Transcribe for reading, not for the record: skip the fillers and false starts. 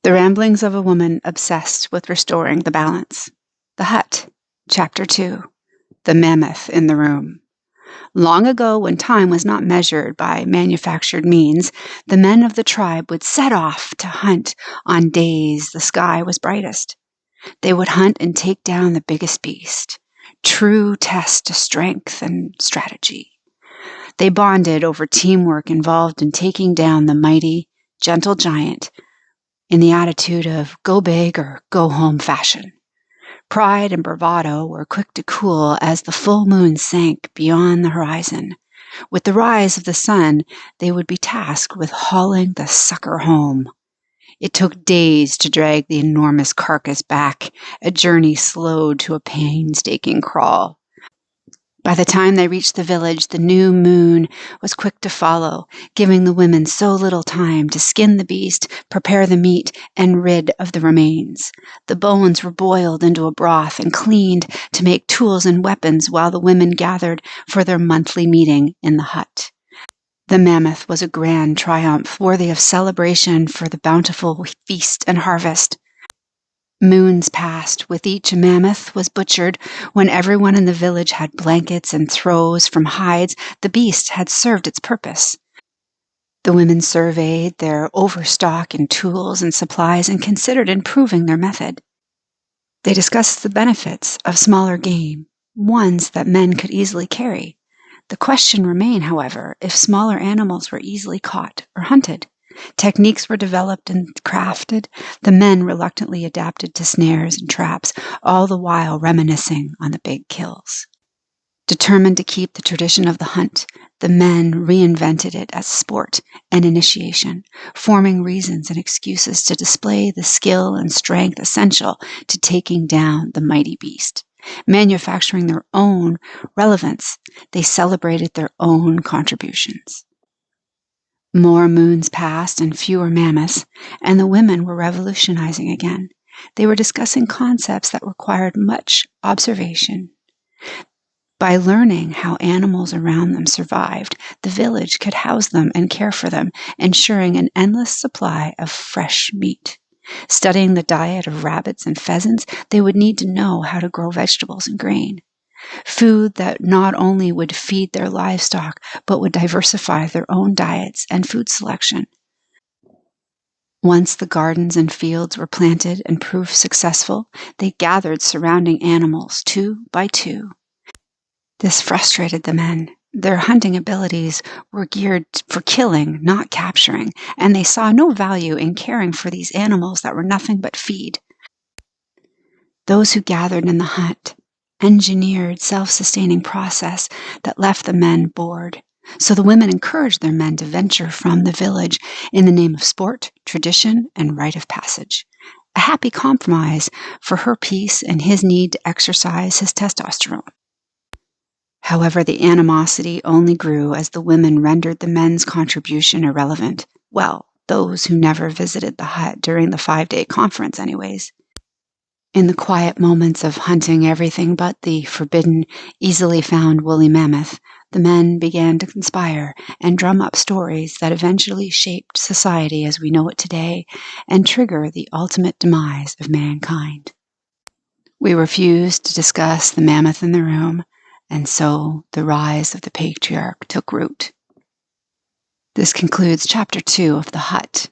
The Ramblings of a Woman Obsessed with Restoring the Balance. The Hut, Chapter 2. The Mammoth in the Room. Long ago, when time was not measured by manufactured means, the men of the tribe would set off to hunt on days the sky was brightest. They would hunt and take down the biggest beast, true test of strength and strategy. They bonded over teamwork involved in taking down the mighty, gentle giant in the attitude of go big or go home fashion. Pride and bravado were quick to cool as the full moon sank beyond the horizon. With the rise of the sun, they would be tasked with hauling the sucker home. It took days to drag the enormous carcass back, a journey slowed to a painstaking crawl. By the time they reached the village, the new moon was quick to follow, giving the women so little time to skin the beast, prepare the meat, and rid of the remains. The bones were boiled into a broth and cleaned to make tools and weapons while the women gathered for their monthly meeting in the hut. The mammoth was a grand triumph, worthy of celebration for the bountiful feast and harvest. Moons passed. With each, a mammoth was butchered. When everyone in the village had blankets and throws from hides, the beast had served its purpose. The women surveyed their overstock in tools and supplies and considered improving their method. They discussed the benefits of smaller game, ones that men could easily carry. The question remained, however, if smaller animals were easily caught or hunted. Techniques were developed and crafted. The men reluctantly adapted to snares and traps, all the while reminiscing on the big kills. Determined to keep the tradition of the hunt, the men reinvented it as sport and initiation, forming reasons and excuses to display the skill and strength essential to taking down the mighty beast. Manufacturing their own relevance, they celebrated their own contributions. More moons passed and fewer mammoths, and the women were revolutionizing again. They were discussing concepts that required much observation. By learning how animals around them survived, the village could house them and care for them, ensuring an endless supply of fresh meat. Studying the diet of rabbits and pheasants, they would need to know how to grow vegetables and grain. Food that not only would feed their livestock, but would diversify their own diets and food selection. Once the gardens and fields were planted and proved successful, they gathered surrounding animals 2 by 2. This frustrated the men. Their hunting abilities were geared for killing, not capturing, and they saw no value in caring for these animals that were nothing but feed. Those who gathered in the hut engineered self-sustaining process that left the men bored. So the women encouraged their men to venture from the village in the name of sport, tradition, and rite of passage. A happy compromise for her peace and his need to exercise his testosterone. However, the animosity only grew as the women rendered the men's contribution irrelevant. Well, those who never visited the hut during the 5-day conference anyways. In the quiet moments of hunting everything but the forbidden, easily found woolly mammoth, the men began to conspire and drum up stories that eventually shaped society as we know it today and trigger the ultimate demise of mankind. We refused to discuss the mammoth in the room, and so the rise of the patriarch took root. This concludes Chapter 2 of The Hut.